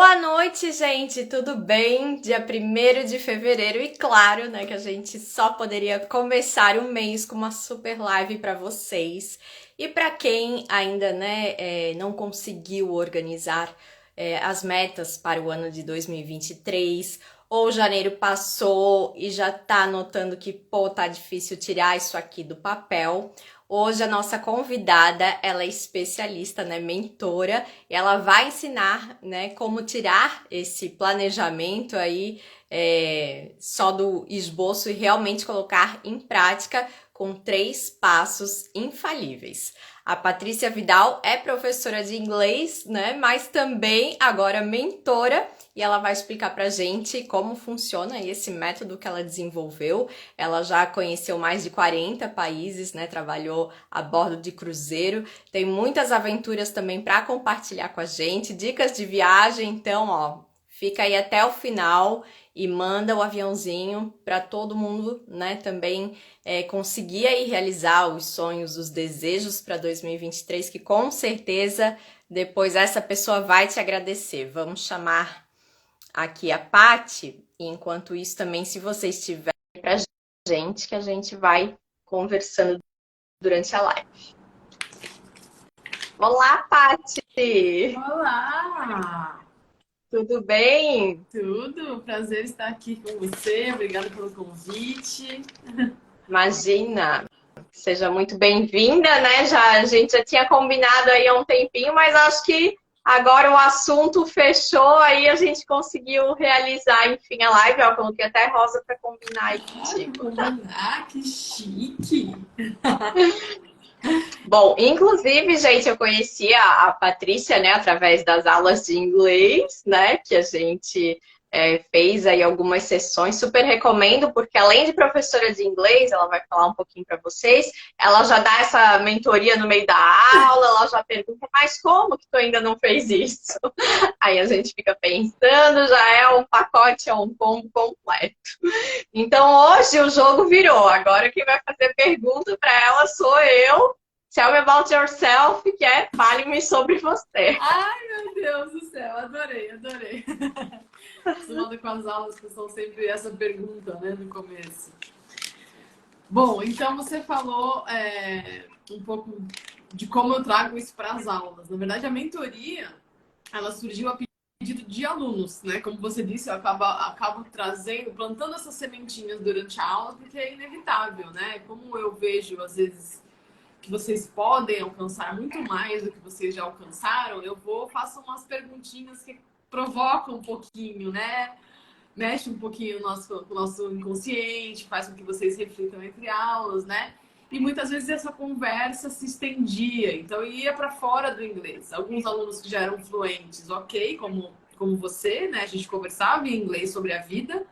Boa noite, gente, tudo bem? Dia 1º de fevereiro e claro, né, que a gente só poderia começar o mês com uma super live para vocês. E para quem ainda, né, não conseguiu organizar as metas para o ano de 2023, ou janeiro passou e já tá notando que, pô, tá difícil tirar isso aqui do papel. Hoje a nossa convidada, ela é especialista, né, mentora, e ela vai ensinar, né, como tirar esse planejamento aí só do esboço e realmente colocar em prática com 3 passos infalíveis. A Patrícia Vidal é professora de inglês, né, mas também agora mentora, e ela vai explicar pra gente como funciona esse método que ela desenvolveu. Ela já conheceu mais de 40 países, né? Trabalhou a bordo de cruzeiro, tem muitas aventuras também para compartilhar com a gente, dicas de viagem, então, ó, fica aí até o final e manda o aviãozinho para todo mundo, né? Também conseguir aí realizar os sonhos, os desejos para 2023, que com certeza depois essa pessoa vai te agradecer. Vamos chamar aqui a Paty, e enquanto isso também, se vocês estiverem pra gente, que a gente vai conversando durante a live. Olá, Paty! Olá! Tudo bem? Tudo? Prazer estar aqui com você. Obrigada pelo convite. Imagina! Seja muito bem-vinda, né? A gente já tinha combinado aí há um tempinho, mas acho que agora o assunto fechou, aí a gente conseguiu realizar, enfim, a live. Eu coloquei até Rosa para combinar aí contigo. Que chique! Bom, inclusive, gente, eu conheci a Patrícia, né, através das aulas de inglês, né, que a gente fez aí algumas sessões. Super recomendo, porque além de professora de inglês, ela vai falar um pouquinho para vocês, ela já dá essa mentoria no meio da aula, ela já pergunta, mas como que tu ainda não fez isso? Aí a gente fica pensando, já é um pacote, é um combo completo. Então hoje o jogo virou, agora quem vai fazer pergunta para ela sou eu. Tell me about yourself, que é fale-me sobre você. Ai, meu Deus do céu! Adorei, adorei. Acostumada com as aulas que são sempre essa pergunta, né, no começo. Bom, então você falou um pouco de como eu trago isso para as aulas. Na verdade, a mentoria, ela surgiu a pedido de alunos, né? Como você disse, eu acabo trazendo, plantando essas sementinhas durante a aula, porque é inevitável, né? Como eu vejo, às vezes, que vocês podem alcançar muito mais do que vocês já alcançaram, faço umas perguntinhas que provocam um pouquinho, né? Mexe um pouquinho o nosso inconsciente, faz com que vocês reflitam entre aulas, né? E muitas vezes essa conversa se estendia, então ia para fora do inglês. Alguns alunos que já eram fluentes, ok, como você, né? A gente conversava em inglês sobre a vida,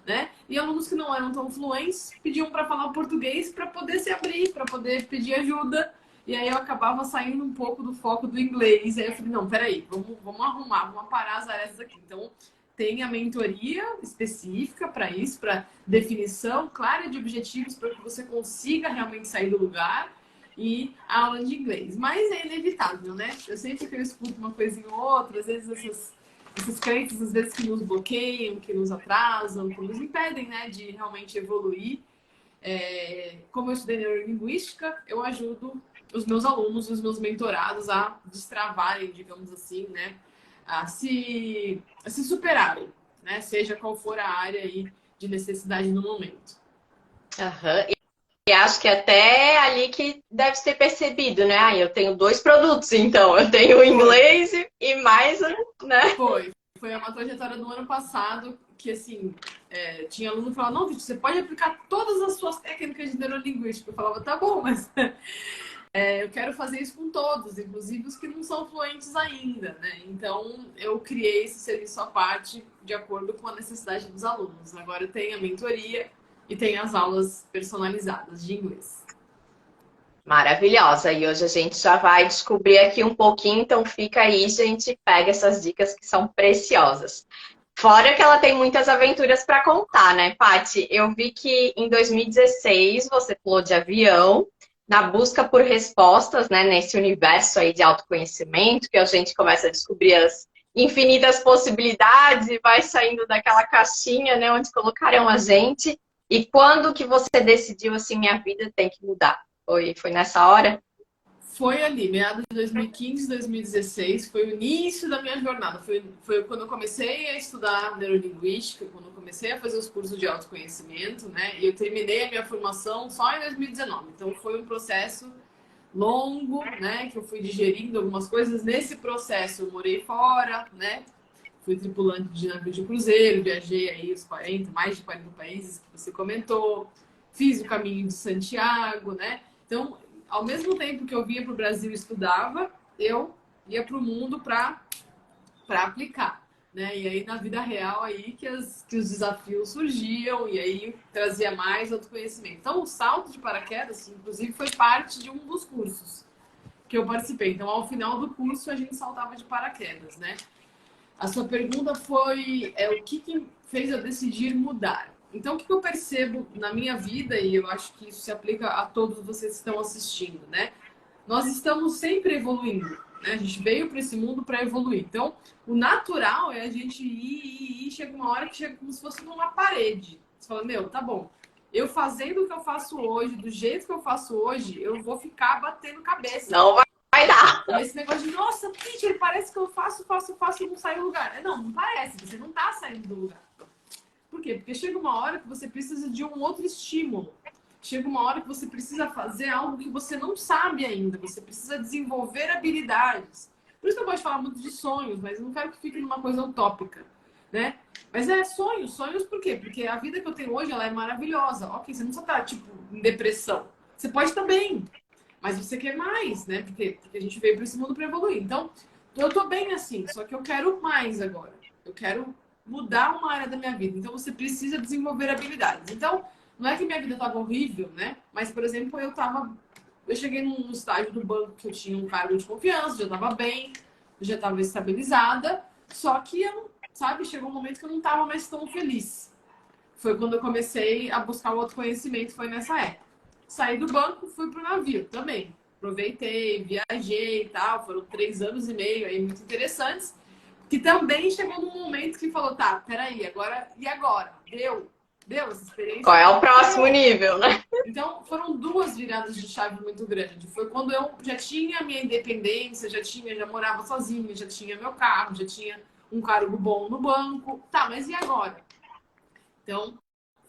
né? E alunos que não eram tão fluentes pediam para falar português para poder se abrir, para poder pedir ajuda. E aí eu acabava saindo um pouco do foco do inglês. Aí eu falei, não, peraí, vamos arrumar, vamos aparar as arestas aqui. Então, tem a mentoria específica para isso, para definição clara de objetivos, para que você consiga realmente sair do lugar, e a aula de inglês. Mas é inevitável, né? Eu sempre que eu escuto uma coisinha ou outra, às vezes essas crenças, às vezes, que nos bloqueiam, que nos atrasam, que nos impedem, né, de realmente evoluir. Como eu estudei neurolinguística, eu ajudo os meus alunos, os meus mentorados a destravarem, digamos assim, né, a se superarem, né, seja qual for a área aí de necessidade no momento. Uhum. E acho que até ali que deve ser percebido, né? Ah, eu tenho 2 produtos, então. Eu tenho o Foi, inglês e mais, né? foi uma trajetória do ano passado que, assim, tinha aluno que falava, não, Vitor, você pode aplicar todas as suas técnicas de neurolinguística. Eu falava, tá bom, mas eu quero fazer isso com todos, inclusive os que não são fluentes ainda, né? Então, eu criei esse serviço à parte de acordo com a necessidade dos alunos. Agora tem a mentoria e tem as aulas personalizadas de inglês. Maravilhosa. E hoje a gente já vai descobrir aqui um pouquinho, então fica aí, gente, pega essas dicas que são preciosas. Fora que ela tem muitas aventuras para contar, né, Paty? Eu vi que em 2016 você pulou de avião na busca por respostas, né, nesse universo aí de autoconhecimento, que a gente começa a descobrir as infinitas possibilidades e vai saindo daquela caixinha, né, onde colocaram a gente. E quando que você decidiu assim, minha vida tem que mudar? Foi nessa hora? Foi ali, meados de 2015, 2016, foi o início da minha jornada. Foi quando eu comecei a estudar neurolinguística, quando eu comecei a fazer os cursos de autoconhecimento, né? E eu terminei a minha formação só em 2019. Então foi um processo longo, né? Que eu fui digerindo algumas coisas. Nesse processo eu morei fora, né? Fui tripulante de navio de cruzeiro, viajei aí os 40, mais de 40 países que você comentou. Fiz o caminho de Santiago, né? Então, ao mesmo tempo que eu vinha para o Brasil e estudava, eu ia para o mundo para aplicar, né? E aí na vida real aí que os desafios surgiam e aí trazia mais autoconhecimento. Então o salto de paraquedas, inclusive, foi parte de um dos cursos que eu participei. Então ao final do curso a gente saltava de paraquedas, né? A sua pergunta foi o que fez eu decidir mudar. Então, o que eu percebo na minha vida, e eu acho que isso se aplica a todos vocês que estão assistindo, né? Nós estamos sempre evoluindo, né? A gente veio para esse mundo para evoluir. Então, o natural é a gente ir, chega uma hora que chega como se fosse numa parede. Você fala, meu, tá bom. Eu fazendo o que eu faço hoje, do jeito que eu faço hoje, eu vou ficar batendo cabeça. Não vai dar. E esse negócio de, nossa, teacher, parece que eu faço e não sai do lugar. Não parece, você não tá saindo do lugar. Por quê? Porque chega uma hora que você precisa de um outro estímulo. Chega uma hora que você precisa fazer algo que você não sabe ainda. Você precisa desenvolver habilidades. Por isso que eu gosto de falar muito de sonhos, mas eu não quero que fique numa coisa utópica, né? Mas sonhos por quê? Porque a vida que eu tenho hoje, ela é maravilhosa. Ok, você não precisa estar, tipo, em depressão. Você pode também, mas você quer mais, né? Porque a gente veio para esse mundo para evoluir. Então, eu tô bem assim, só que eu quero mais agora. Eu quero mudar uma área da minha vida. Então, você precisa desenvolver habilidades. Então, não é que minha vida estava horrível, né? Mas, por exemplo, eu cheguei num estágio do banco que eu tinha um cargo de confiança, já estava bem, já estava estabilizada. Só que eu, sabe, chegou um momento que eu não estava mais tão feliz. Foi quando eu comecei a buscar o autoconhecimento, foi nessa época. Saí do banco, fui pro navio também. Aproveitei, viajei e tal. Foram 3 anos e meio aí muito interessantes. Que também chegou num momento que falou, tá, peraí, agora, e agora? Deu essa experiência? Qual é o próximo nível, né? Então, foram duas viradas de chave muito grandes. Foi quando eu já tinha a minha independência, já morava sozinha, já tinha meu carro, já tinha um cargo bom no banco. Tá, mas e agora? Então,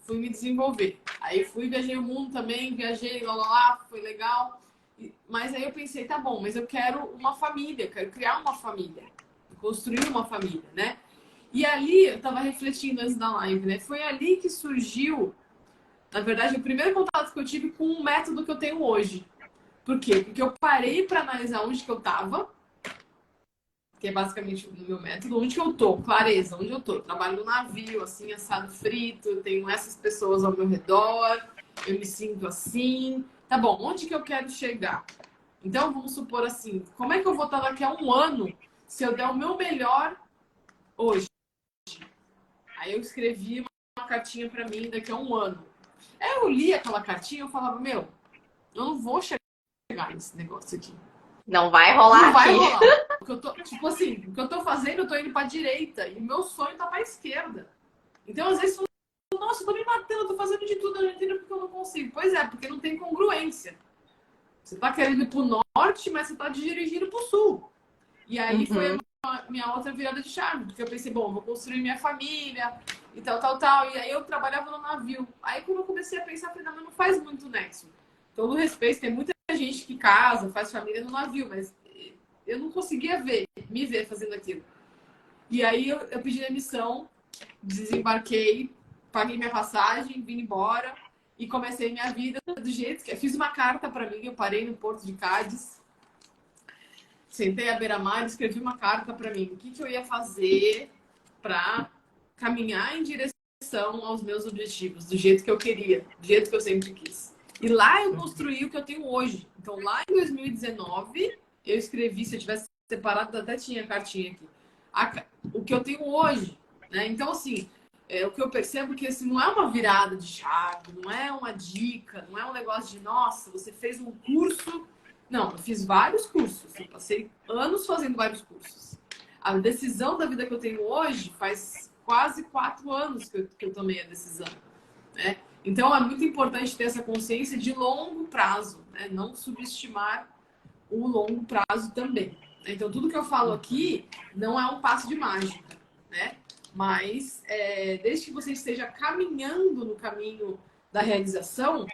fui me desenvolver. Aí viajei o mundo também, viajei, lá, foi legal. Mas aí eu pensei, tá bom, mas eu quero uma família, quero criar uma família, construir uma família, né? E ali, eu tava refletindo antes da live, né? Foi ali que surgiu, na verdade, o primeiro contato que eu tive com o método que eu tenho hoje. Por quê? Porque eu parei para analisar onde que eu tava, que é basicamente o meu método, onde que eu tô, clareza, onde eu tô. Trabalho no navio, assim, assado frito, eu tenho essas pessoas ao meu redor, eu me sinto assim. Tá bom, onde que eu quero chegar? Então, vamos supor assim, como é que eu vou estar daqui a um ano se eu der o meu melhor hoje? Aí eu escrevi uma cartinha para mim daqui a um ano. Aí eu li aquela cartinha e eu falava, meu, eu não vou chegar nesse negócio aqui. Não vai rolar Não vai aqui. rolar. Porque eu tô, tipo assim, o que eu tô fazendo, eu tô indo pra direita. E o meu sonho tá pra esquerda. Então, às vezes, eu falo, nossa, eu tô me matando, eu tô fazendo de tudo, eu não entendo porque eu não consigo. Pois é, porque não tem congruência. Você tá querendo ir pro norte, mas você tá dirigindo pro sul. E aí foi a minha outra virada de chave. Porque eu pensei, bom, vou construir minha família e tal, tal, tal. E aí eu trabalhava no navio. Aí quando eu comecei a pensar, falei, não faz muito nexo. Todo respeito, tem muita gente que casa, faz família no navio, mas eu não conseguia me ver fazendo aquilo. E aí eu pedi demissão, desembarquei, paguei minha passagem, vim embora e comecei minha vida do jeito que fiz uma carta para mim, eu parei no Porto de Cádiz, sentei à beira-mar e escrevi uma carta para mim, o que eu ia fazer para caminhar em direção aos meus objetivos, do jeito que eu queria, do jeito que eu sempre quis. E lá eu construí o que eu tenho hoje. Então, lá em 2019, eu escrevi, se eu tivesse separado, até tinha a cartinha aqui, o que eu tenho hoje, né? Então, assim, o que eu percebo é que assim, não é uma virada de chave, não é uma dica, não é um negócio de, nossa, você fez um curso. Não, eu fiz vários cursos, eu passei anos fazendo vários cursos. A decisão da vida que eu tenho hoje faz quase 4 anos que eu tomei a decisão, né? Então é muito importante ter essa consciência de longo prazo, né? Não subestimar o longo prazo também. Então tudo que eu falo aqui não é um passo de mágica, né? Mas desde que você esteja caminhando no caminho da realização,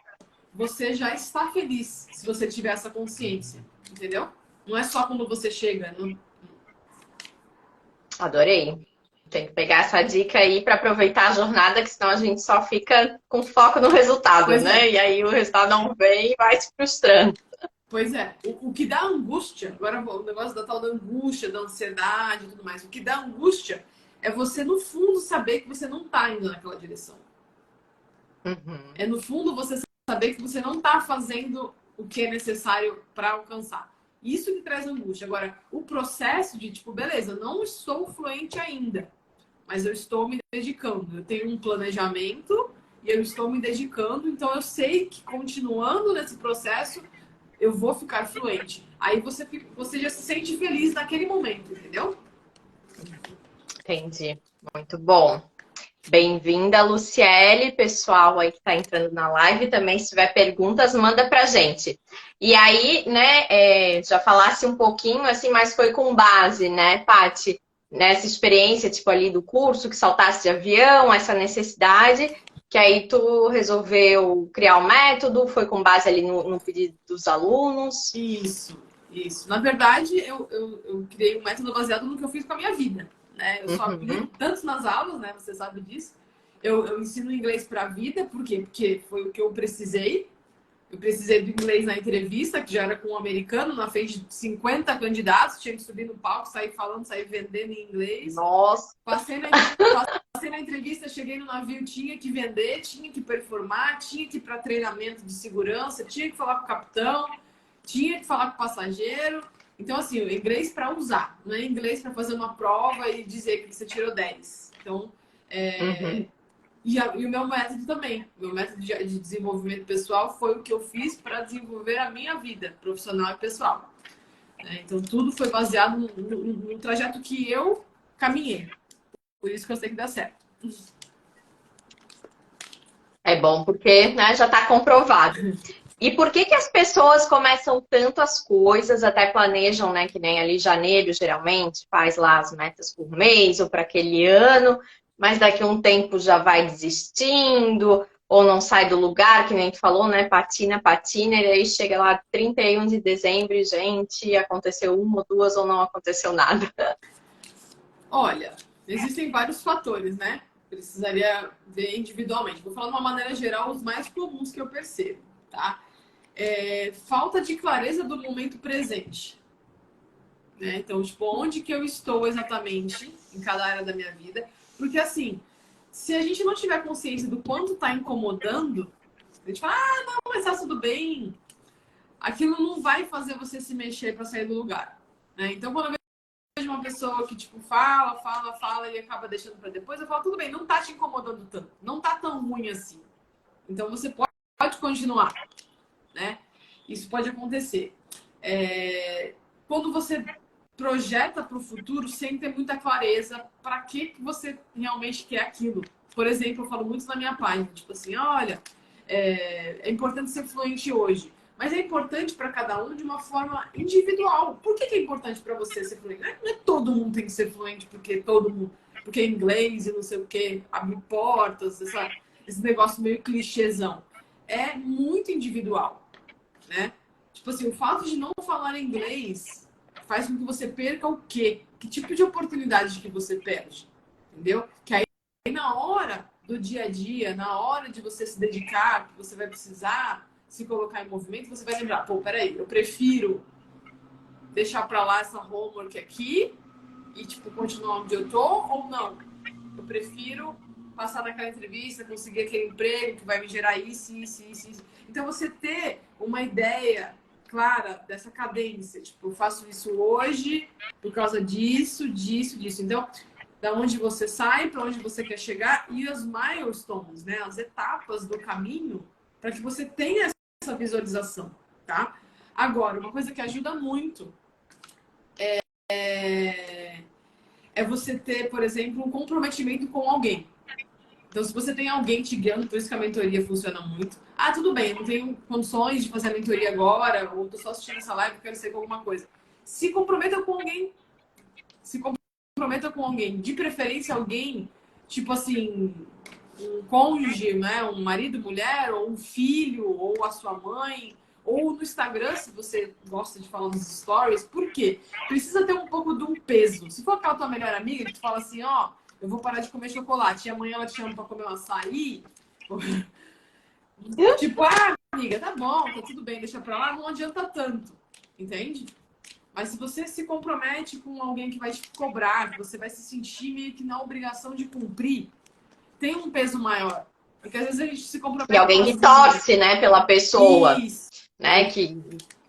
você já está feliz se você tiver essa consciência, entendeu? Não é só quando você chega. Não... Adorei. Tem que pegar essa dica aí para aproveitar a jornada, que senão a gente só fica com foco no resultado, Pois né? é. E aí o resultado não vem e vai se frustrando. Pois é, o que dá angústia, agora o negócio da tal da angústia, da ansiedade e tudo mais, o que dá angústia é você, no fundo, saber que você não está indo naquela direção. Uhum. É, no fundo, você saber que você não está fazendo o que é necessário para alcançar. Isso que traz angústia. Agora, o processo de, tipo, beleza, não estou fluente ainda, mas eu estou me dedicando. Eu tenho um planejamento e eu estou me dedicando, então eu sei que continuando nesse processo eu vou ficar fluente. Aí você já se sente feliz naquele momento, entendeu? Entendi. Muito bom. Bem-vinda, Luciele, pessoal aí que está entrando na live. Também, se tiver perguntas, manda pra gente. E aí, né, já falasse um pouquinho, assim, mas foi com base, né, Paty, nessa experiência, tipo, ali do curso, que saltasse de avião, essa necessidade, que aí tu resolveu criar um método, foi com base ali no pedido dos alunos. Isso, isso. Na verdade, eu criei um método baseado no que eu fiz com a minha vida, né? Eu só aplico Uhum. tanto nas aulas, né? Você sabe disso. Eu ensino inglês para a vida, por quê? Porque foi o que eu precisei. Eu precisei do inglês na entrevista, que já era com um americano, na frente de 50 candidatos, tinha que subir no palco, sair falando, sair vendendo em inglês. Nossa, Passei na entrevista, cheguei no navio, tinha que vender, tinha que performar, tinha que ir para treinamento de segurança, tinha que falar com o capitão, tinha que falar com o passageiro. Então, assim, o inglês para usar, não é inglês para fazer uma prova e dizer que você tirou 10. Então, uhum. e o meu método também. Meu método de desenvolvimento pessoal foi o que eu fiz para desenvolver a minha vida profissional e pessoal. Então, tudo foi baseado no trajeto que eu caminhei. Por isso que eu sei que dá certo. É bom porque, né, já está comprovado. E por que que as pessoas começam tanto as coisas, até planejam, né, que nem ali janeiro, geralmente, faz lá as metas por mês ou para aquele ano, mas daqui a um tempo já vai desistindo, ou não sai do lugar, que nem tu falou, né, patina, patina, e aí chega lá 31 de dezembro e, gente, aconteceu uma ou duas ou não aconteceu nada. Olha, existem vários fatores, né? Precisaria ver individualmente. Vou falar de uma maneira geral os mais comuns que eu percebo, tá? Falta de clareza do momento presente. Né? Então, tipo, onde que eu estou exatamente em cada área da minha vida? Porque, assim, se a gente não tiver consciência do quanto está incomodando, a gente fala, ah, não, mas tá tudo bem. Aquilo não vai fazer você se mexer para sair do lugar. Né? Então, quando eu vejo uma pessoa que, tipo, fala e acaba deixando para depois, eu falo, tudo bem, não tá te incomodando tanto. Não tá tão ruim assim. Então, você pode continuar, né? Isso pode acontecer. Quando você projeta para o futuro sem ter muita clareza para que você realmente quer aquilo. Por exemplo, eu falo muito na minha página, tipo assim, olha, é importante ser fluente hoje, mas é importante para cada um de uma forma individual. Por que é importante para você ser fluente? Não é todo mundo tem que ser fluente porque é inglês e não sei o que, abre portas, esse negócio meio clichêzão. É muito individual, né? Tipo assim, o fato de não falar inglês faz com que você perca o quê? Que tipo de oportunidade que você perde? Entendeu? Que aí na hora do dia a dia, na hora de você se dedicar, que você vai precisar se colocar em movimento, você vai lembrar, pô, peraí, eu prefiro deixar pra lá essa homework aqui e, tipo, continuar onde eu tô, ou não? Eu prefiro passar naquela entrevista, conseguir aquele emprego que vai me gerar isso, isso, isso, isso. Então, você ter uma ideia clara dessa cadência, tipo, eu faço isso hoje por causa disso, disso, disso. Então, da onde você sai, para onde você quer chegar e os milestones, né? As etapas do caminho para que você tenha essa visualização, tá? Agora, uma coisa que ajuda muito é você ter, por exemplo, um comprometimento com alguém. Então, se você tem alguém te guiando, por isso que a mentoria funciona muito. Ah, tudo bem, eu não tenho condições de fazer a mentoria agora, ou tô só assistindo essa live, quero ser com alguma coisa. Se comprometa com alguém. Se comprometa com alguém. De preferência, alguém, tipo assim, um cônjuge, né? Um marido, mulher, ou um filho, ou a sua mãe, ou no Instagram, se você gosta de falar nos stories. Por quê? Precisa ter um pouco de um peso. Se for aquela tua melhor amiga que tu fala assim, ó, eu vou parar de comer chocolate e amanhã ela te chama pra comer um açaí, tipo, ah, amiga, tá bom, tá tudo bem, deixa pra lá, não adianta tanto, entende? Mas se você se compromete com alguém que vai te cobrar, que você vai se sentir meio que na obrigação de cumprir, tem um peso maior. Porque às vezes a gente se E compromete com alguém as que amigas. torce, né, pela pessoa, Isso, né? Que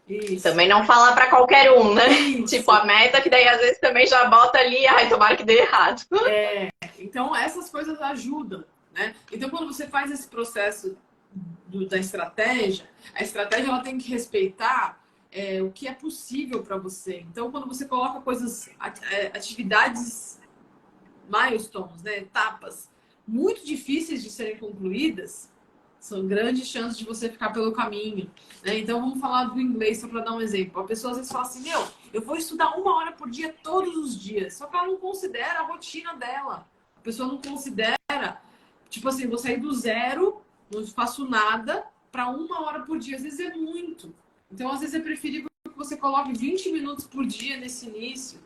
isso, também não fala para qualquer um, né? Tipo, isso. a meta que daí às vezes também já bota ali, ai, tomara que dê errado. Então essas coisas ajudam, né? Então quando você faz esse processo da estratégia, a estratégia ela tem que respeitar o que é possível para você. Então quando você coloca coisas, atividades milestones, né, etapas muito difíceis de serem concluídas, são grandes chances de você ficar pelo caminho. Né? Então vamos falar do inglês só para dar um exemplo. A pessoa às vezes fala assim, meu, eu vou estudar 1 hora por dia todos os dias. Só que ela não considera a rotina dela. A pessoa não considera, tipo assim, vou sair do zero, não faço nada, para 1 hora por dia. Às vezes é muito. Então, às vezes é preferível que você coloque 20 minutos por dia nesse início.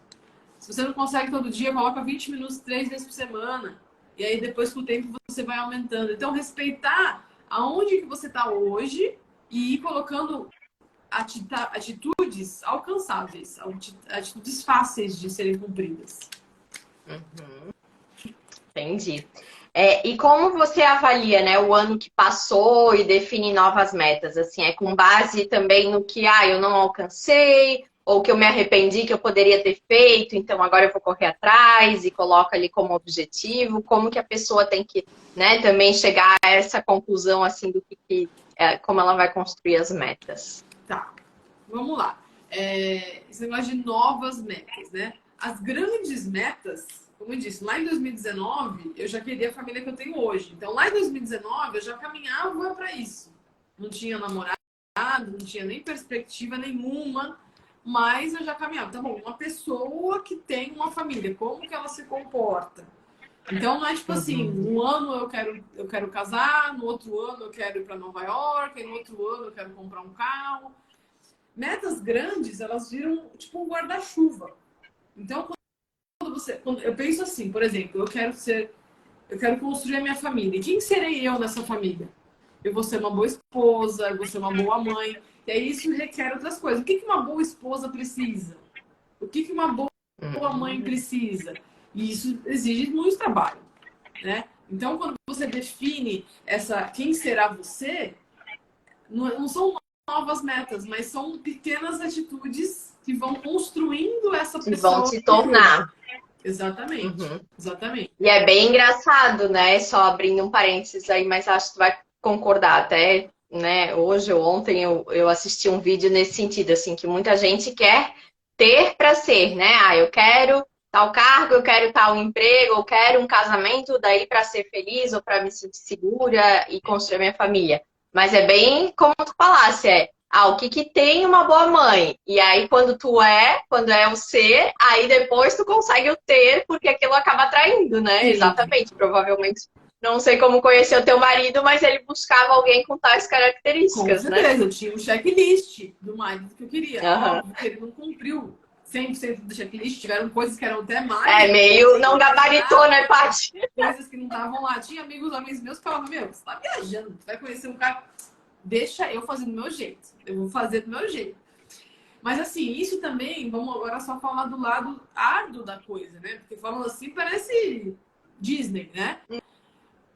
Se você não consegue todo dia, coloca 20 minutos 3 vezes por semana. E aí depois com o tempo você vai aumentando. Então respeitar aonde que você está hoje e ir colocando atitudes alcançáveis, atitudes fáceis de serem cumpridas. Uhum, entendi. E como você avalia, né, o ano que passou e define novas metas? Assim, é com base também no que, eu não alcancei, ou que eu me arrependi que eu poderia ter feito, então agora eu vou correr atrás e coloca ali como objetivo. Como que a pessoa tem que, né, também chegar a essa conclusão, assim, do como ela vai construir as metas? Tá, vamos lá. Esse negócio de novas metas, né? As grandes metas, como eu disse, lá em 2019 eu já queria a família que eu tenho hoje. Então lá em 2019 eu já caminhava para isso. Não tinha namorado, não tinha nem perspectiva nenhuma, mas eu já caminhava. Tá bom, uma pessoa que tem uma família, como que ela se comporta? Então não é tipo assim, Uhum. um ano eu quero casar, no outro ano eu quero ir para Nova York, no outro ano eu quero comprar um carro. Metas grandes, elas viram tipo um guarda-chuva. Então, quando eu penso assim, por exemplo, eu quero construir a minha família. E quem serei eu nessa família? Eu vou ser uma boa esposa, eu vou ser uma boa mãe. E aí isso requer outras coisas. O que uma boa esposa precisa? O que uma boa mãe Uhum. precisa? E isso exige muito trabalho, né? Então, quando você define quem será você, não são novas metas, mas são pequenas atitudes que vão construindo essa Que vão pessoa se que virou. tornar. Exatamente, Uhum. exatamente. E é bem engraçado, né? Só abrindo um parênteses aí, mas acho que tu vai concordar até, né? Hoje ou ontem eu assisti um vídeo nesse sentido, assim, que muita gente quer ter para ser, né? Eu quero tal cargo, eu quero tal emprego, eu quero um casamento daí para ser feliz ou para me sentir segura e construir minha família. Mas é bem como tu falasse, o que tem uma boa mãe? E aí, quando é o ser, aí depois tu consegue o ter, porque aquilo acaba atraindo, né? Sim, Exatamente. Provavelmente, não sei como conhecer o teu marido, mas ele buscava alguém com tais com características, né? certeza. Eu tinha um checklist do marido que eu queria. Uhum. Óbvio que ele não cumpriu 100% do checklist. Tiveram coisas que eram até mais É do que meio eu não gabaritou, imaginava. né, Paty? Coisas que não estavam lá. Tinha amigos meus que falavam, meu, você tá viajando. Você vai conhecer um cara... Deixa eu fazer do meu jeito. Eu vou fazer do meu jeito. Mas assim, isso também, vamos agora só falar do lado árduo da coisa, né? Porque falando assim parece Disney, né?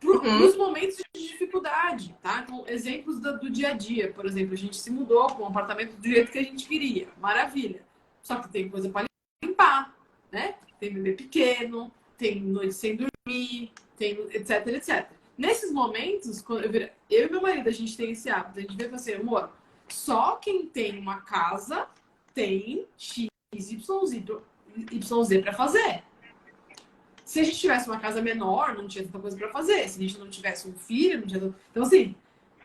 Para os Uhum. momentos de dificuldade, tá? Então, exemplos do dia a dia. Por exemplo, a gente se mudou para um apartamento do jeito que a gente queria. Maravilha. Só que tem coisa para limpar, né? Tem bebê pequeno, tem noite sem dormir, tem etc, etc. Nesses momentos, quando eu e meu marido, a gente tem esse hábito. A gente vê assim, amor, só quem tem uma casa tem X, Y, Z para fazer. Se a gente tivesse uma casa menor, não tinha tanta coisa para fazer. Se a gente não tivesse um filho, não tinha... Então, assim,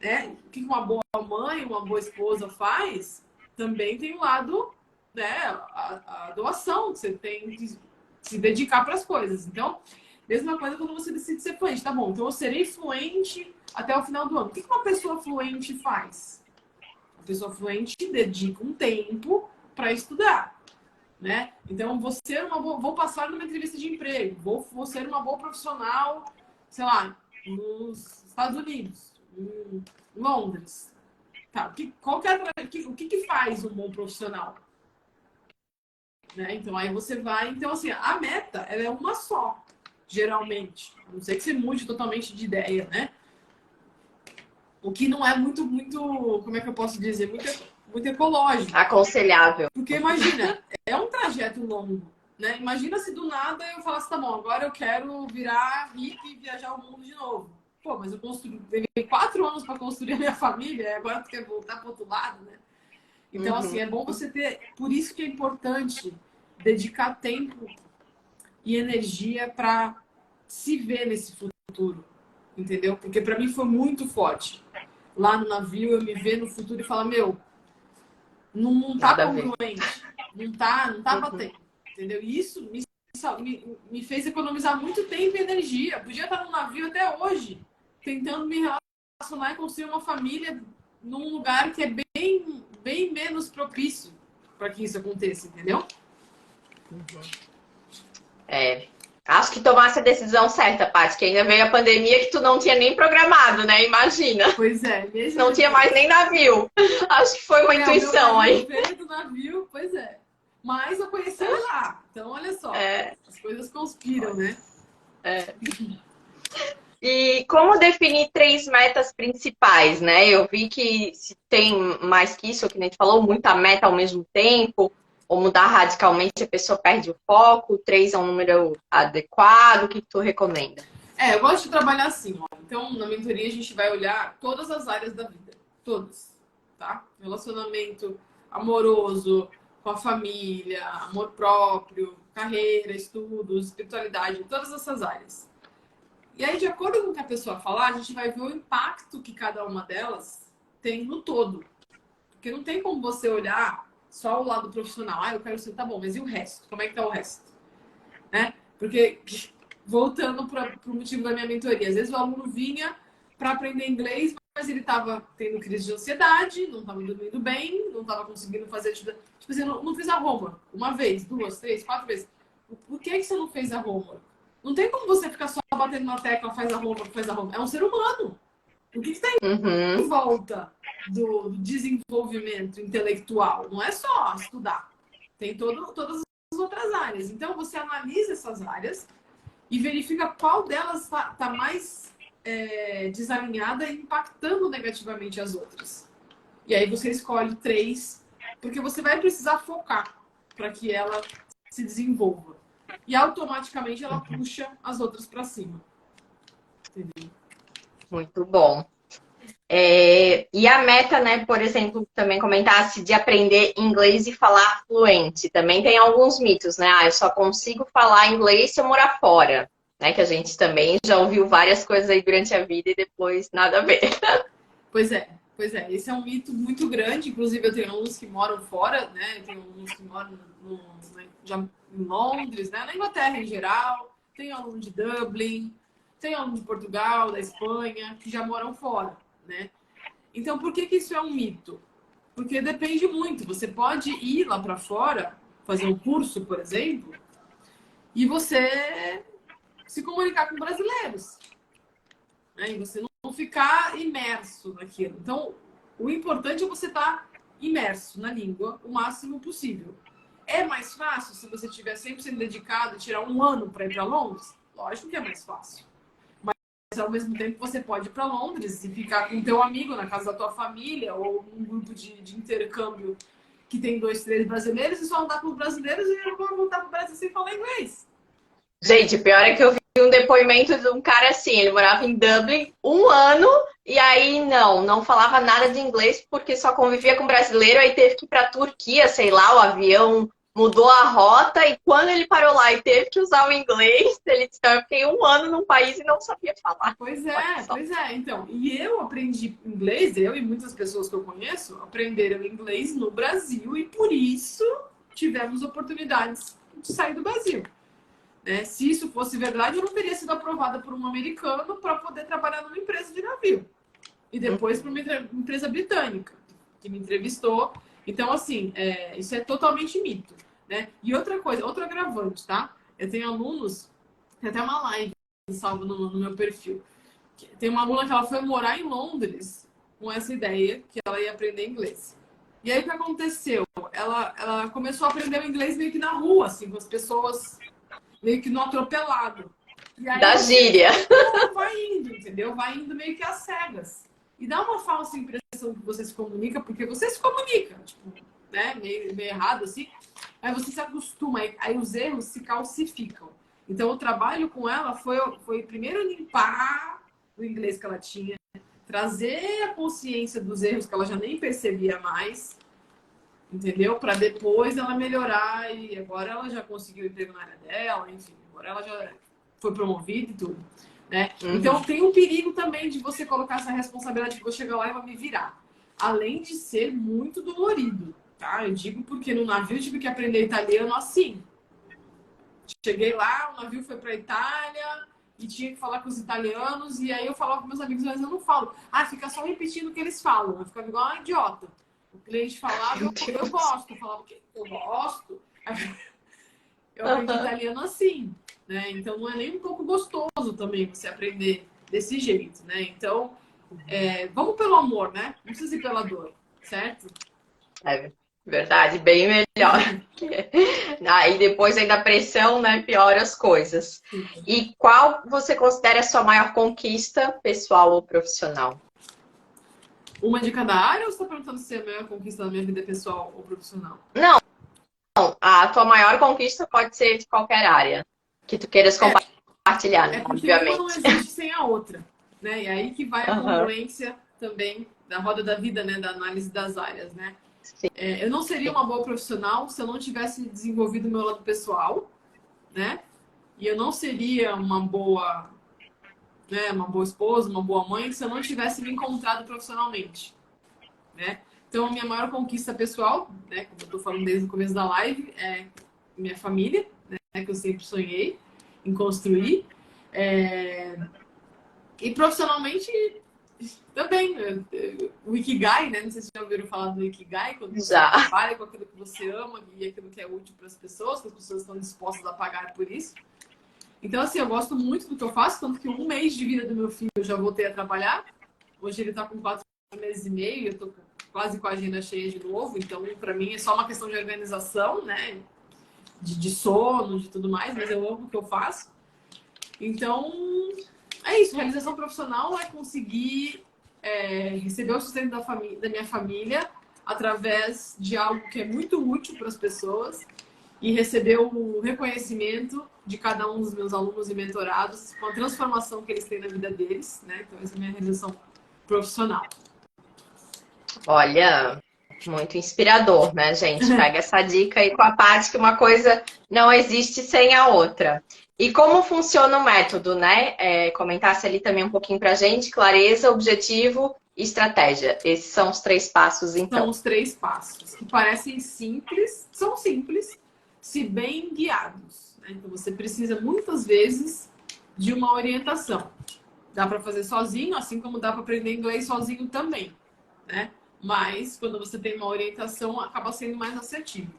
né, o que uma boa mãe, uma boa esposa faz, também tem o lado, né, a doação. Você tem que se dedicar para as coisas. Então, mesma coisa quando você decide ser fluente. Tá bom, então eu serei fluente até o final do ano. O que uma pessoa fluente faz? A pessoa fluente dedica um tempo para estudar. Né? Então, vou passar numa entrevista de emprego, vou ser uma boa profissional, sei lá, nos Estados Unidos, em Londres. Tá, o que faz um bom profissional? Né? Então, aí você vai... Então, assim, a meta, ela é uma só, geralmente. A não sei que você mude totalmente de ideia, né? O que não é muito, como é que eu posso dizer? Muito ecológico. Aconselhável. Porque imagina, é um trajeto longo, né? Imagina se do nada eu falasse, tá bom, agora eu quero virar hippie e viajar o mundo de novo. Pô, mas eu levei 4 anos para construir a minha família, e agora tu quer voltar para outro lado, né? Então, assim, é bom você ter... Por isso que é importante dedicar tempo e energia para se ver nesse futuro, entendeu? Porque para mim foi muito forte. Lá no navio, eu me ver no futuro e falar, meu, não tá congruente, não tá batendo, entendeu? E isso me fez economizar muito tempo e energia. Podia estar no navio até hoje, tentando me relacionar e construir uma família num lugar que é bem menos propício para que isso aconteça, entendeu? Acho que tomasse a decisão certa, Paty, que ainda veio a pandemia que tu não tinha nem programado, né? Imagina. Pois é. Mesmo não tinha mais nem navio. Acho que foi uma intuição aí. Veio do navio, pois é. Mas eu conheci lá. Então, olha só. As coisas conspiram, né? E como definir 3 metas principais, né? Eu vi que se tem mais que isso, que a gente falou, muita meta ao mesmo tempo, ou mudar radicalmente, a pessoa perde o foco, 3 é um número adequado, o que tu recomenda? Eu gosto de trabalhar assim, ó. Então, na mentoria, a gente vai olhar todas as áreas da vida. Todas, tá? Relacionamento amoroso, com a família, amor próprio, carreira, estudos, espiritualidade, todas essas áreas. E aí, de acordo com o que a pessoa falar, a gente vai ver o impacto que cada uma delas tem no todo. Porque não tem como você olhar só o lado profissional. Eu quero ser, tá bom, mas e o resto? Como é que tá o resto? Né? Porque, voltando para o motivo da minha mentoria, às vezes o aluno vinha para aprender inglês, mas ele estava tendo crise de ansiedade, não estava dormindo bem, não estava conseguindo fazer atividade. Tipo assim, não fiz a homework. 1 vez, 2, 3, 4 vezes. Por que você não fez a homework? Não tem como você ficar só batendo na tecla, faz a homework, faz a homework. É um ser humano. O que está em volta do desenvolvimento intelectual? Não é só estudar. Tem todas as outras áreas. Então, você analisa essas áreas e verifica qual delas está mais desalinhada e impactando negativamente as outras. E aí você escolhe 3, porque você vai precisar focar para que ela se desenvolva. E automaticamente ela puxa as outras para cima. Entendeu? Muito bom. E a meta, né, por exemplo, também comentasse de aprender inglês e falar fluente. Também tem alguns mitos, né? Eu só consigo falar inglês se eu morar fora. Né, que a gente também já ouviu várias coisas aí durante a vida e depois nada a ver. Pois é. Esse é um mito muito grande. Inclusive, eu tenho alunos que moram fora, né? Eu tenho alunos que moram já em Londres, né? Na Inglaterra em geral. Tenho aluno de Dublin, tenho aluno de Portugal, da Espanha, que já moram fora, né? Então, por que isso é um mito? Porque depende muito. Você pode ir lá para fora, fazer um curso, por exemplo, e você se comunicar com brasileiros. Né? E você não ficar imerso naquilo. Então, o importante é você estar imerso na língua o máximo possível. É mais fácil se você estiver 100% dedicado e tirar 1 ano para ir para Londres? Lógico que é mais fácil. Mas, ao mesmo tempo, você pode ir para Londres e ficar com o teu amigo na casa da tua família ou um grupo de intercâmbio que tem 2, 3 brasileiros e só andar com os brasileiros e eu vou voltar para o Brasil sem falar inglês. Gente, pior é que eu vi um depoimento de um cara assim, ele morava em Dublin 1 ano e aí não falava nada de inglês porque só convivia com brasileiro, aí teve que ir pra Turquia, sei lá, o avião mudou a rota e quando ele parou lá e teve que usar o inglês, ele disse, eu fiquei 1 ano num país e não sabia falar. Pois Olha é, só. pois é. Então, e eu aprendi inglês, eu e muitas pessoas que eu conheço aprenderam inglês no Brasil e por isso tivemos oportunidades de sair do Brasil. Né? Se isso fosse verdade, eu não teria sido aprovada por um americano para poder trabalhar numa empresa de navio. E depois para uma empresa britânica, que me entrevistou. Então, assim, isso é totalmente mito. Né? E outra coisa, outro agravante, tá? Eu tenho alunos, tem até uma live salvo no meu perfil. Tem uma aluna que ela foi morar em Londres com essa ideia que ela ia aprender inglês. E aí o que aconteceu? Ela começou a aprender o inglês meio que na rua, assim, com as pessoas meio que no atropelado. E aí Da gíria. vai indo, entendeu? Vai indo meio que às cegas. E dá uma falsa impressão que você se comunica, porque você se comunica, tipo, né? Meio errado, assim. Aí você se acostuma, aí os erros se calcificam. Então, o trabalho com ela foi primeiro limpar o inglês que ela tinha, trazer a consciência dos erros que ela já nem percebia mais, entendeu? Para depois ela melhorar e agora ela já conseguiu emprego na área dela, enfim, agora ela já foi promovida e tudo, né? Então tem um perigo também de você colocar essa responsabilidade de vou chegar lá e vou me virar. Além de ser muito dolorido, tá? Eu digo porque no navio eu tive que aprender italiano assim. Cheguei lá, o navio foi para Itália e tinha que falar com os italianos e aí eu falava com meus amigos, mas eu não falo. Ah, fica só repetindo o que eles falam. Eu ficava igual uma idiota. O cliente falava, eu gosto. Eu falava, o que eu gosto? Eu aprendi italiano assim, né? Então não é nem um pouco gostoso também você aprender desse jeito, né? Então, vamos pelo amor, né? Não precisa ir pela dor, certo? É verdade, bem melhor. Aí depois ainda a pressão, né, piora as coisas. Sim. E qual você considera a sua maior conquista, pessoal ou profissional? Uma de cada área ou você está perguntando se é a maior conquista da minha vida pessoal ou profissional? Não, a tua maior conquista pode ser de qualquer área que tu queiras compartilhar, né, Porque uma não obviamente. existe sem a outra, né? E aí que vai a Aham, congruência também da roda da vida, né? Da análise das áreas, né? sim. Eu não seria uma boa profissional se eu não tivesse desenvolvido o meu lado pessoal, né? E eu não seria uma boa esposa, uma boa mãe se eu não tivesse me encontrado profissionalmente, né? Então, a minha maior conquista pessoal, né, como eu estou falando desde o começo da live, é minha família, né, que eu sempre sonhei em construir. E profissionalmente também, o Ikigai, né? Não sei se vocês já ouviram falar do Ikigai, quando você Já. trabalha com aquilo que você ama e aquilo que é útil para as pessoas, que as pessoas estão dispostas a pagar por isso. Então, assim, eu gosto muito do que eu faço, tanto que 1 mês de vida do meu filho eu já voltei a trabalhar. Hoje ele está com 4 meses e meio, eu estou quase com a agenda cheia de novo, então para mim é só uma questão de organização, né? De sono, de tudo mais, mas eu amo o que eu faço. Então, é isso. Realização profissional é conseguir receber o sustento da minha família através de algo que é muito útil para as pessoas e receber o reconhecimento de cada um dos meus alunos e mentorados com a transformação que eles têm na vida deles, né? Então, essa é a minha realização profissional. Olha, muito inspirador, né, gente? Pega essa dica aí com a parte que uma coisa não existe sem a outra. E como funciona o método, né? Comentasse ali também um pouquinho pra gente, clareza, objetivo e estratégia. Esses são os 3 passos, São então. os 3 passos, que parecem simples, são simples, se bem guiados. Né? Então, você precisa muitas vezes de uma orientação. Dá para fazer sozinho, assim como dá para aprender inglês sozinho também, né? Mas quando você tem uma orientação, acaba sendo mais assertivo,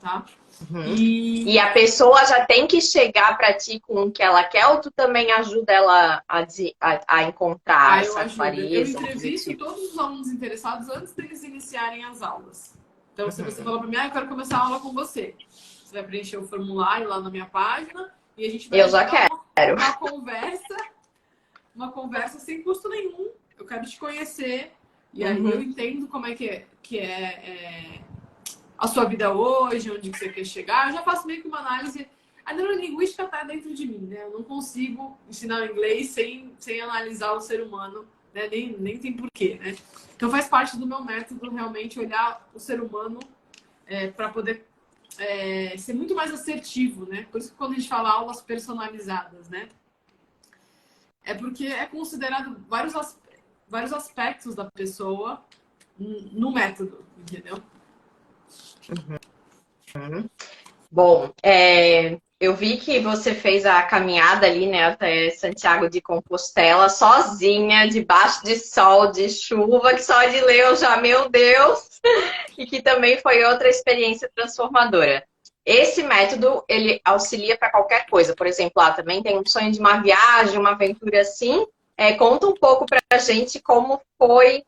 tá? Uhum. E a pessoa já tem que chegar para ti com o que ela quer ou tu também ajuda ela a encontrar Eu essa ajudo. Eu clareza, entrevisto objetivo? todos os alunos interessados antes deles iniciarem as aulas. Então, se você Uhum. falar para mim, eu quero começar a aula com você. Você vai preencher o formulário lá na minha página e a gente vai Eu já agendar quero. uma conversa sem custo nenhum. Eu quero te conhecer e aí eu Uhum. entendo como é que é a sua vida hoje, onde que você quer chegar. Eu já faço meio que uma análise. A neurolinguística está dentro de mim, né? Eu não consigo ensinar o inglês sem analisar o ser humano, né? Nem tem porquê, né? Então faz parte do meu método realmente olhar o ser humano para poder ser muito mais assertivo, né? Por isso que quando a gente fala aulas personalizadas, né? É porque é considerado vários aspectos da pessoa no método, entendeu? Bom, eu vi que você fez a caminhada ali, né, até Santiago de Compostela, sozinha, debaixo de sol, de chuva, que só de ler eu já, meu Deus, e que também foi outra experiência transformadora. Esse método, ele auxilia para qualquer coisa. Por exemplo, lá também tem um sonho de uma viagem, uma aventura assim. Conta um pouco para a gente como foi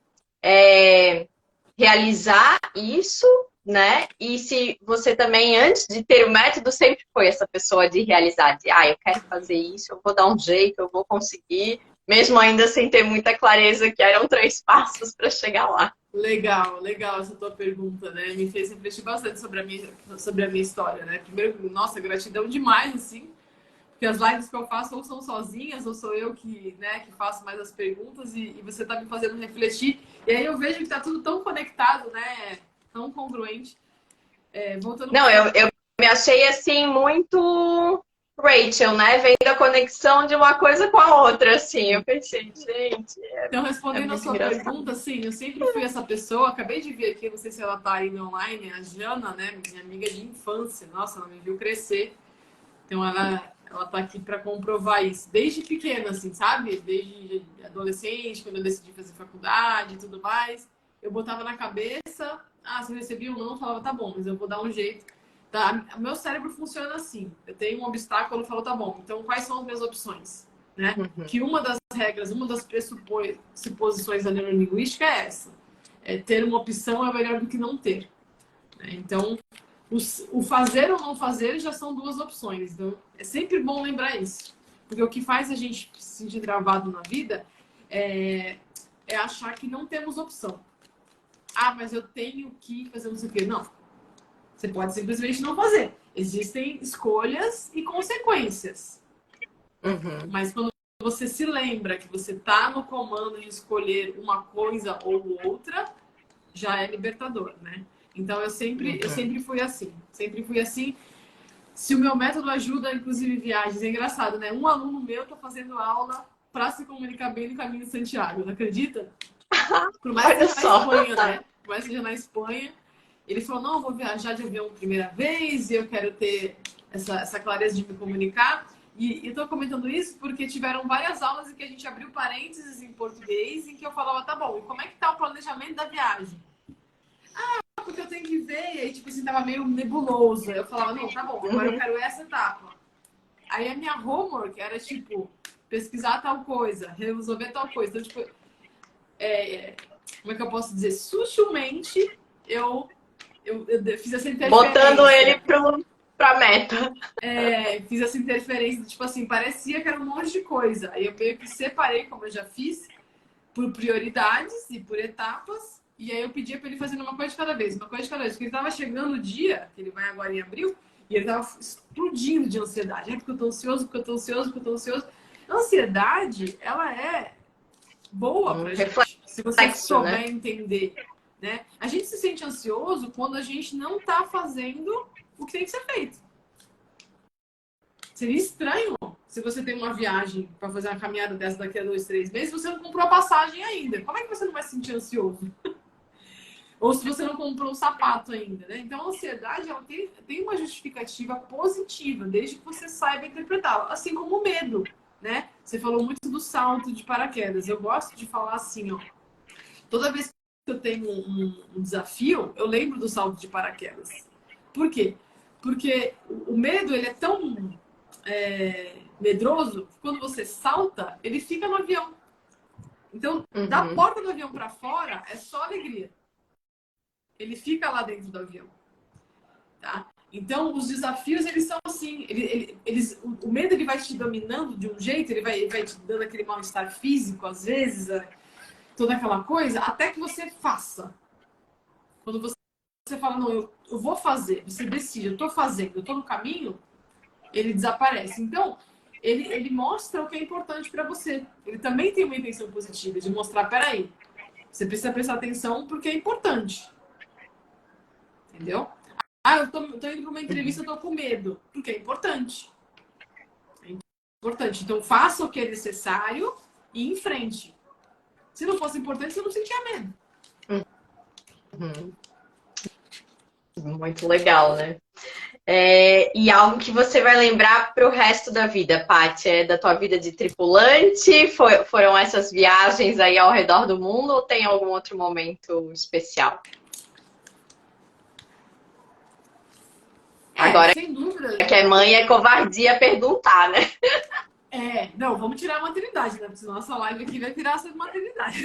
realizar isso, né? E se você também, antes de ter o método, sempre foi essa pessoa de realizar, de eu quero fazer isso, eu vou dar um jeito, eu vou conseguir, mesmo ainda sem ter muita clareza que eram 3 passos para chegar lá. Legal, legal essa tua pergunta, né? Me fez refletir bastante sobre a minha história, né? Primeiro, nossa, gratidão demais, assim, porque as lives que eu faço ou são sozinhas, ou sou eu que, né, que faço mais as perguntas e você tá me fazendo refletir. E aí eu vejo que tá tudo tão conectado, né? Tão congruente. Voltando Não, eu me achei assim muito Rachel, né? Vendo a conexão de uma coisa com a outra, assim. Eu pensei, gente, Então, é respondendo a muito sua pergunta, engraçado. sim, eu sempre fui essa pessoa. Acabei de ver aqui, não sei se ela tá ainda online, a Jana, né? Minha amiga de infância. Nossa, ela me viu crescer. Então, ela tá aqui para comprovar isso. Desde pequena, assim, sabe? Desde adolescente, quando eu decidi fazer faculdade e tudo mais. Eu botava na cabeça, se eu recebia ou não, eu falava, tá bom, mas eu vou dar um jeito. Tá? O meu cérebro funciona assim. Eu tenho um obstáculo, eu falo, tá bom, então quais são as minhas opções? Né? Que uma das regras, uma das pressuposições da neurolinguística é essa. Ter uma opção é melhor do que não ter. Né? Então, o fazer ou não fazer já são 2 opções. Então, é sempre bom lembrar isso. Porque o que faz a gente se sentir travado na vida é achar que não temos opção. Mas eu tenho que fazer não sei o quê. Não. Você pode simplesmente não fazer. Existem escolhas e consequências. Mas quando você se lembra que você está no comando de escolher uma coisa ou outra, já é libertador, né? Então eu sempre fui assim. Sempre fui assim. Se o meu método ajuda, inclusive, viagens, é engraçado, né? Um aluno meu tá fazendo aula para se comunicar bem no caminho de Santiago, não acredita? Por mais que Olha seja na só. Espanha, né? Por mais que seja na Espanha, ele falou, não, eu vou viajar de avião primeira vez e eu quero ter essa clareza de me comunicar. E eu tô comentando isso porque tiveram várias aulas em que a gente abriu parênteses em português em que eu falava, tá bom, e como é que tá o planejamento da viagem? Porque eu tenho que ver, e aí, tipo assim, tava meio nebuloso. Aí eu falava, não, tá bom, agora eu quero essa etapa. Aí a minha homework era, tipo, pesquisar tal coisa, resolver tal coisa. Então, tipo, como é que eu posso dizer? Sutilmente, eu fiz essa Botando ele interferência. pra meta. Fiz essa interferência, tipo assim, parecia que era um monte de coisa. Aí eu meio que separei, como eu já fiz, por prioridades e por etapas. E aí eu pedia para ele fazer uma coisa de cada vez, uma coisa de cada vez. Porque ele tava chegando o dia, que ele vai agora em abril, e ele tava explodindo de ansiedade. Porque eu tô ansioso, porque eu tô ansioso, porque eu tô ansioso. A ansiedade, ela é boa pra gente, se você Reflexo, né? souber entender, né? A gente se sente ansioso quando a gente não tá fazendo o que tem que ser feito. Seria estranho se você tem uma viagem para fazer uma caminhada dessa daqui a 2, 3 meses e você não comprou a passagem ainda. Como é que você não vai se sentir ansioso? Ou se você não comprou um sapato ainda, né? Então, a ansiedade, ela tem uma justificativa positiva, desde que você saiba interpretá-la. Assim como o medo, né? Você falou muito do salto de paraquedas. Eu gosto de falar assim, ó. Toda vez que eu tenho um desafio, eu lembro do salto de paraquedas. Por quê? Porque o medo, ele é tão medroso, quando você salta, ele fica no avião. Então, da porta do avião para fora, é só alegria. Ele fica lá dentro do avião. Tá? Então, os desafios, eles são assim. O medo, ele vai te dominando de um jeito, ele vai te dando aquele mal-estar físico, às vezes, toda aquela coisa, até que você faça. Quando você fala, não, eu vou fazer, você decide, eu tô fazendo, eu tô no caminho, ele desaparece. Então, ele mostra o que é importante para você. Ele também tem uma intenção positiva de mostrar, peraí, você precisa prestar atenção porque é importante. Entendeu? eu tô indo para uma entrevista, eu tô com medo. Porque é importante. É importante. Então, faça o que é necessário e em frente. Se não fosse importante, você não sentia medo. Uhum. Muito legal, né? E algo que você vai lembrar para o resto da vida, Paty, é da tua vida de tripulante? Foram essas viagens aí ao redor do mundo ou tem algum outro momento especial? Agora Sem dúvida. que é mãe, é covardia perguntar, né? Não, vamos tirar a maternidade, né? Porque senão nossa live aqui vai virar sobre maternidade.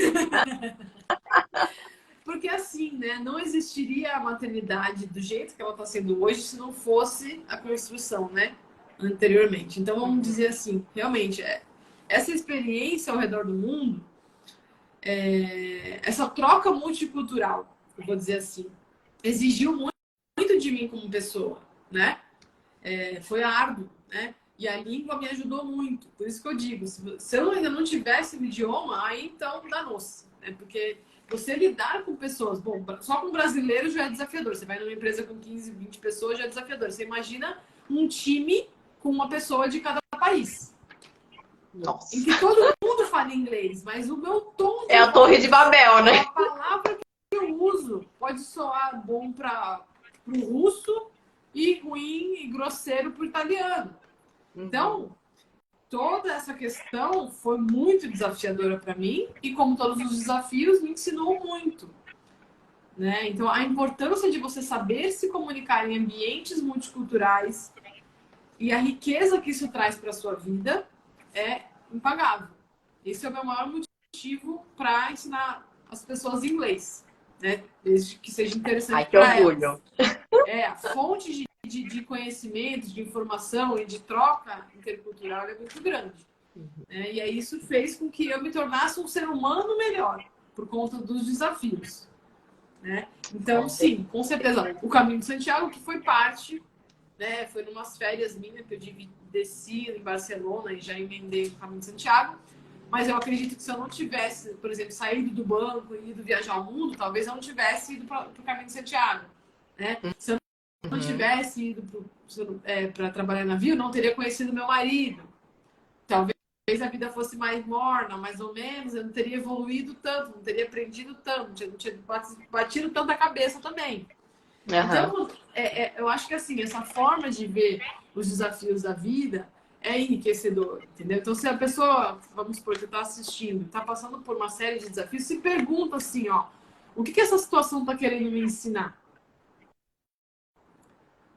Porque assim, né? Não existiria a maternidade do jeito que ela está sendo hoje se não fosse a construção, né? Anteriormente. Então vamos dizer assim, realmente, essa experiência ao redor do mundo, essa troca multicultural, eu vou dizer assim, exigiu muito de mim como pessoa, né? Foi árduo, né? E a língua me ajudou muito. Por isso que eu digo, se eu ainda não tivesse o idioma, aí então danou-se, né? Porque você lidar com pessoas, bom, só com brasileiro já é desafiador. Você vai numa empresa com 15, 20 pessoas, já é desafiador. Você imagina um time com uma pessoa de cada país. Nossa. Em que todo mundo fala inglês, mas o meu tom É de a Torre de voz, Babel, né? a palavra que eu uso pode soar bom para o russo e ruim e grosseiro para o italiano. Então, toda essa questão foi muito desafiadora para mim e, como todos os desafios, me ensinou muito. Né? Então, a importância de você saber se comunicar em ambientes multiculturais e a riqueza que isso traz para a sua vida é impagável. Esse é o meu maior motivo para ensinar as pessoas inglês, né? Desde que seja interessante para elas. A fonte de conhecimento, de informação e de troca intercultural é muito grande. Né? E aí isso fez com que eu me tornasse um ser humano melhor, por conta dos desafios. Né? Então, sim, com certeza. O Caminho de Santiago, que foi parte, né? Foi numas férias minhas que eu desci em Barcelona e já emendei o Caminho de Santiago. Mas eu acredito que se eu não tivesse, por exemplo, saído do banco e ido viajar ao mundo, talvez eu não tivesse ido para o Caminho de Santiago. Né? Se eu não tivesse ido para trabalhar em navio, não teria conhecido meu marido. Talvez a vida fosse mais morna, mais ou menos, eu não teria evoluído tanto, não teria aprendido tanto, não tinha batido tanta cabeça também. Então, eu acho que assim, essa forma de ver os desafios da vida é enriquecedor, entendeu? Então, se a pessoa, vamos supor, que está assistindo, está passando por uma série de desafios, se pergunta assim, ó, o que essa situação está querendo me ensinar?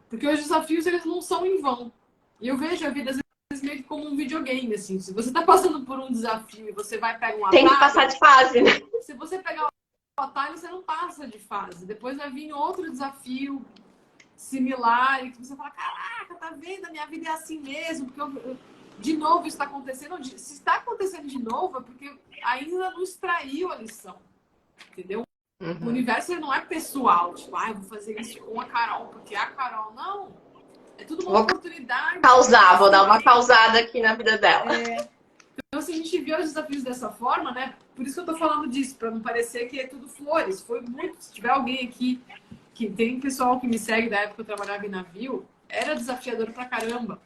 Porque os desafios, eles não são em vão. E eu vejo a vida, às vezes, meio que como um videogame, assim. Se você está passando por um desafio e você vai pegar um atalho... Tem que passar de fase, né? Se você pegar o atalho, você não passa de fase. Depois vai vir outro desafio similar e que você fala, caraca, tá vendo? A minha vida é assim mesmo, porque de novo isso está acontecendo. Se está acontecendo de novo é porque ainda não extraiu a lição, entendeu? O universo não é pessoal, tipo, eu vou fazer isso com a Carol, porque é a Carol, não. É tudo uma oportunidade. Vou dar uma causada aqui na vida dela. Então, se a gente vê os desafios dessa forma, né? Por isso que eu tô falando disso, para não parecer que é tudo flores. Foi muito. Se tiver alguém aqui que tem pessoal que me segue da época que eu trabalhava em navio, era desafiador pra caramba,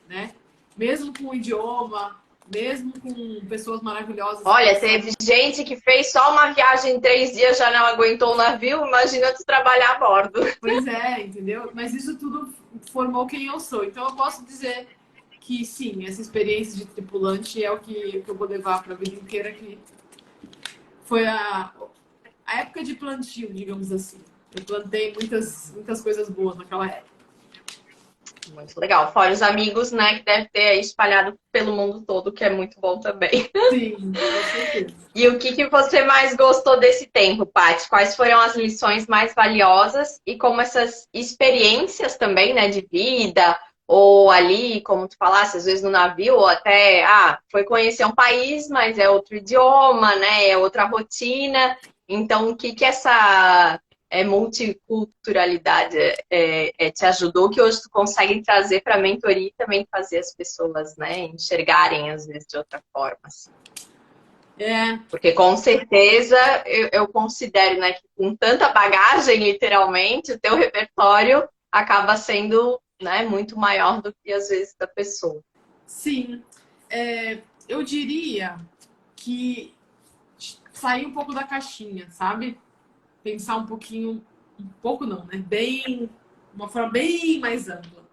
né? Mesmo com o idioma, mesmo com pessoas maravilhosas. Olha, teve gente que fez só uma viagem em 3 dias, já não aguentou o navio, imagina tu trabalhar a bordo. Pois é, entendeu? Mas isso tudo formou quem eu sou. Então eu posso dizer que sim, essa experiência de tripulante é o que eu vou levar para a vida inteira, que foi a época de plantio, digamos assim. Eu plantei muitas coisas boas naquela época. Muito legal. Fora os amigos, né, que deve ter aí espalhado pelo mundo todo, que é muito bom também. Sim, com certeza. E o que você mais gostou desse tempo, Paty? Quais foram as lições mais valiosas e como essas experiências também, né, de vida, ou ali, como tu falasse, às vezes no navio, ou até, foi conhecer um país, mas é outro idioma, né, é outra rotina. Então, o que essa multiculturalidade te ajudou, que hoje tu consegue trazer para a mentoria e também fazer as pessoas, né, enxergarem, às vezes, de outra forma, assim. É, Porque com certeza eu considero, né, que com tanta bagagem, literalmente, o teu repertório acaba sendo, né, muito maior do que às vezes da pessoa. sim. Eu diria que sair um pouco da caixinha, sabe? Pensar um pouco não, né? Uma forma bem mais ampla,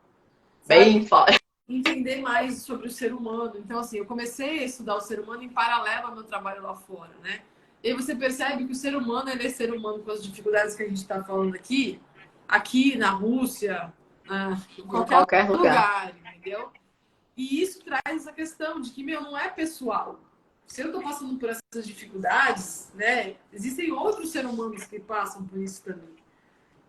Bem sabe? fora. Entender mais sobre o ser humano. Então, assim, eu comecei a estudar o ser humano em paralelo ao meu trabalho lá fora, né? E aí você percebe que o ser humano, ele é ser humano com as dificuldades que a gente está falando aqui na Rússia, em Em qualquer qualquer lugar. lugar, entendeu? E isso traz essa questão de que, meu, não é pessoal. Se eu estou passando por essas dificuldades, né, existem outros seres humanos que passam por isso também.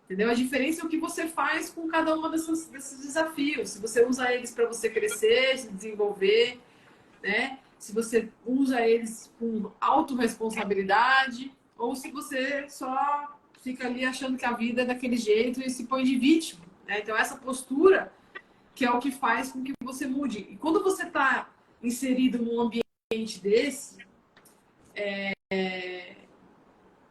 Entendeu? A diferença é o que você faz com cada um desses desafios. Se você usa eles para você crescer, se desenvolver, né? Se você usa eles com autorresponsabilidade, ou se você só fica ali achando que a vida é daquele jeito e se põe de vítima. Né? Então, essa postura que é o que faz com que você mude. E quando você está inserido num ambiente desse,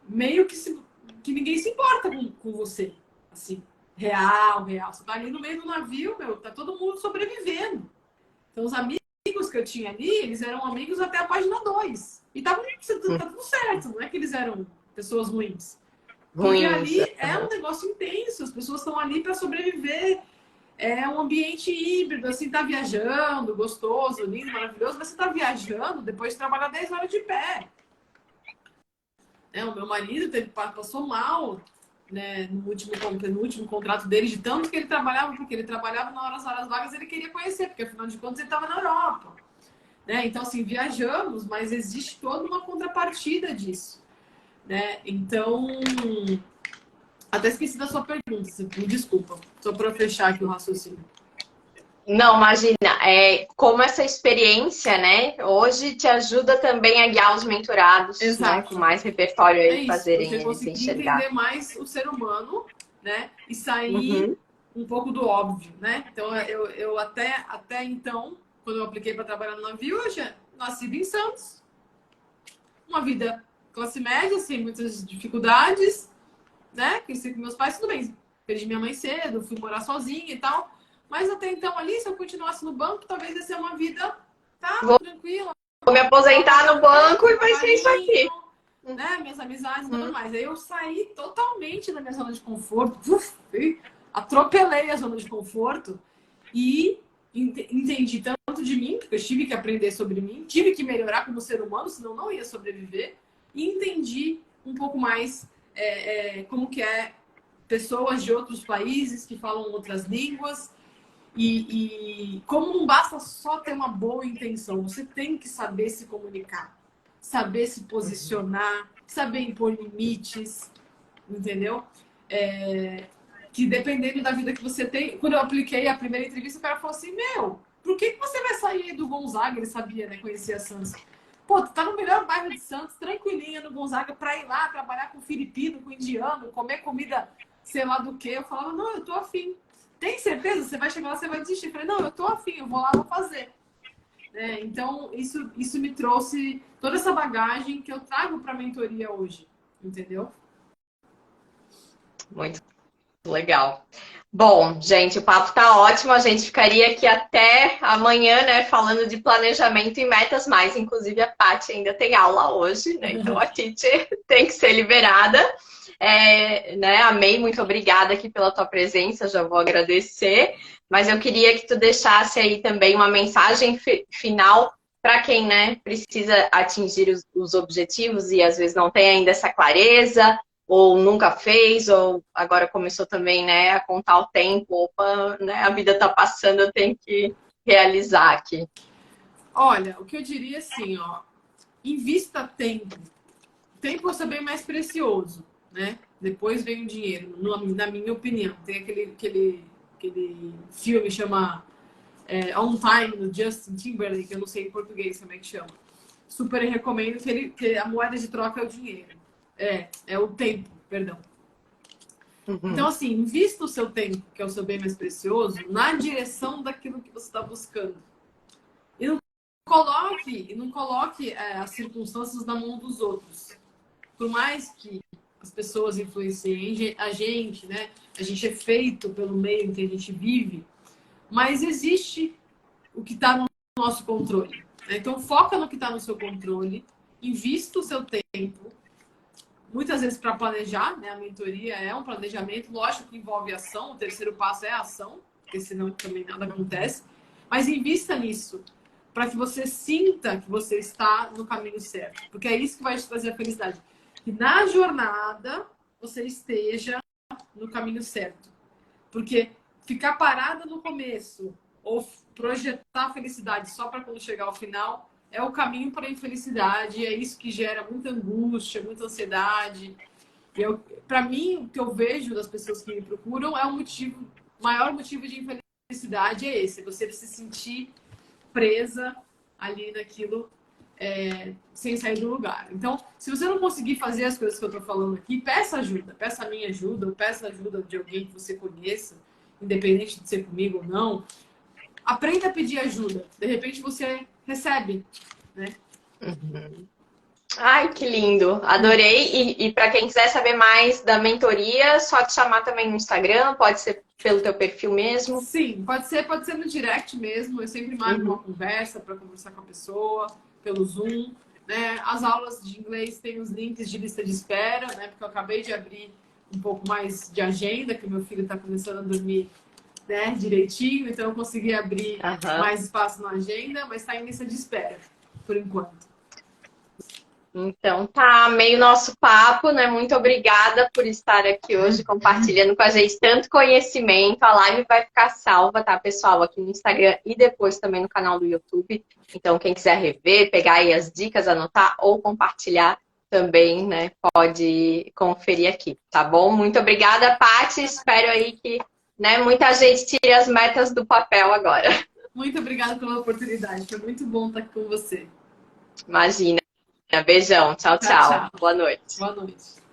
meio que ninguém se importa com você. Assim, real. Você tá ali no meio do navio, meu, tá todo mundo sobrevivendo. Então, os amigos que eu tinha ali, eles eram amigos até a página 2. E tá tudo certo, não é que eles eram pessoas ruins. Porque Ruins. ali é um negócio intenso, as pessoas estão ali para sobreviver. É um ambiente híbrido, assim, tá viajando, gostoso, lindo, maravilhoso, mas você tá viajando depois de trabalhar 10 horas de pé. O meu marido passou mal, né, no último contrato dele, de tanto que ele trabalhava, porque ele trabalhava nas horas vagas, ele queria conhecer, porque afinal de contas ele estava na Europa. Né? Então, assim, viajamos, mas existe toda uma contrapartida disso. Né? Então, até esqueci da sua pergunta, me desculpa, só para fechar aqui o raciocínio. Não, imagina, como essa experiência, né, hoje te ajuda também a guiar os mentorados, né, com Exato. mais repertório É aí, isso, você fazerem eles conseguir enxergar. entender mais o ser humano, né? E sair Uhum. um pouco do óbvio, né? Então, eu até então, quando eu apliquei para trabalhar no navio, eu já nasci em Santos, uma vida classe média, sem muitas dificuldades, né? Cresci com meus pais, tudo bem. Perdi minha mãe cedo, fui morar sozinha e tal. Mas até então ali, se eu continuasse no banco, talvez ia ser uma vida, tá, Vou tranquila, me aposentar no banco com e vai ser isso trabalhinho, aqui. né? Minhas amizades e tudo Uhum. mais. Aí eu saí totalmente da minha zona de conforto, atropelei a zona de conforto e entendi tanto de mim, porque eu tive que aprender sobre mim, tive que melhorar como ser humano, senão não ia sobreviver, e entendi um pouco mais como que é pessoas de outros países que falam outras línguas e como não basta só ter uma boa intenção, você tem que saber se comunicar, saber se posicionar, saber impor limites, entendeu? É, que dependendo da vida que você tem. Quando eu apliquei a primeira entrevista, o cara falou assim: Meu, por que você vai sair do Gonzaga? Ele sabia, né? Conhecia Santos. Pô, tu tá no melhor bairro de Santos, tranquilinha no Gonzaga, pra ir lá trabalhar com filipino, com indiano, comer comida, sei lá do que. Eu falava: Não, eu tô afim. Tem certeza? Você vai chegar lá, você vai desistir. Eu falei: Não, eu tô afim, eu vou lá, vou fazer. Então, isso me trouxe toda essa bagagem que eu trago pra mentoria hoje, entendeu? Muito legal. Bom, gente, o papo tá ótimo. A gente ficaria aqui até amanhã, né, falando de planejamento e metas, mas inclusive a Paty ainda tem aula hoje, né? Então a teacher tem que ser liberada. Né, amei, muito obrigada aqui pela tua presença, já vou agradecer. Mas eu queria que tu deixasse aí também uma mensagem final para quem, né, precisa atingir os objetivos e às vezes não tem ainda essa clareza ou nunca fez, ou agora começou também, né, a contar o tempo, opa, né, a vida tá passando, eu tenho que realizar aqui. Olha, o que eu diria assim, ó, invista tempo. Tempo é o bem mais precioso, né? Depois vem o dinheiro, na minha opinião. Tem aquele filme chama On Time, do Justin Timberlake, eu não sei em português como é que chama. Super recomendo que a moeda de troca é o dinheiro. É o tempo, perdão. Então, Uhum. assim, invista o seu tempo, que é o seu bem mais precioso, na direção daquilo que você está buscando. E não coloque as circunstâncias na mão dos outros. Por mais que as pessoas influenciem a gente, né? A gente é feito pelo meio em que a gente vive, mas existe o que está no nosso controle, né? Então, foca no que está no seu controle, invista o seu tempo, muitas vezes para planejar, né? A mentoria é um planejamento, lógico que envolve ação, o terceiro passo é a ação, porque senão também nada acontece, mas invista nisso, para que você sinta que você está no caminho certo, porque é isso que vai te trazer a felicidade. Que na jornada você esteja no caminho certo. Porque ficar parada no começo ou projetar a felicidade só para quando chegar ao final é o caminho para a infelicidade, é isso que gera muita angústia, muita ansiedade. Para mim, o que eu vejo das pessoas que me procuram é maior motivo de infelicidade é esse, você se sentir presa ali naquilo sem sair do lugar. Então, se você não conseguir fazer as coisas que eu estou falando aqui, peça ajuda. Peça a minha ajuda, ou peça a ajuda de alguém que você conheça, independente de ser comigo ou não. Aprenda a pedir ajuda. De repente você recebe, né? Uhum. Ai, que lindo! Adorei. E para quem quiser saber mais da mentoria, só te chamar também no Instagram, pode ser pelo teu perfil mesmo? Sim, pode ser no direct mesmo. Eu sempre marco uma conversa para conversar com a pessoa, pelo Zoom. Né? As aulas de inglês têm os links de lista de espera, né? Porque eu acabei de abrir um pouco mais de agenda, que meu filho está começando a dormir, né, direitinho, então eu consegui abrir mais espaço na agenda, mas está em lista de espera, por enquanto. Então tá meio nosso papo, né? Muito obrigada por estar aqui hoje compartilhando com a gente tanto conhecimento. A live vai ficar salva, tá, pessoal? Aqui no Instagram e depois também no canal do YouTube. Então, quem quiser rever, pegar aí as dicas, anotar ou compartilhar também, né? Pode conferir aqui, tá bom? Muito obrigada, Paty. Espero aí que, né, muita gente tire as metas do papel agora. Muito obrigada pela oportunidade. Foi muito bom estar aqui com você. Imagina. Beijão. Tchau, Tchau, tchau. tchau. Boa noite. Boa noite.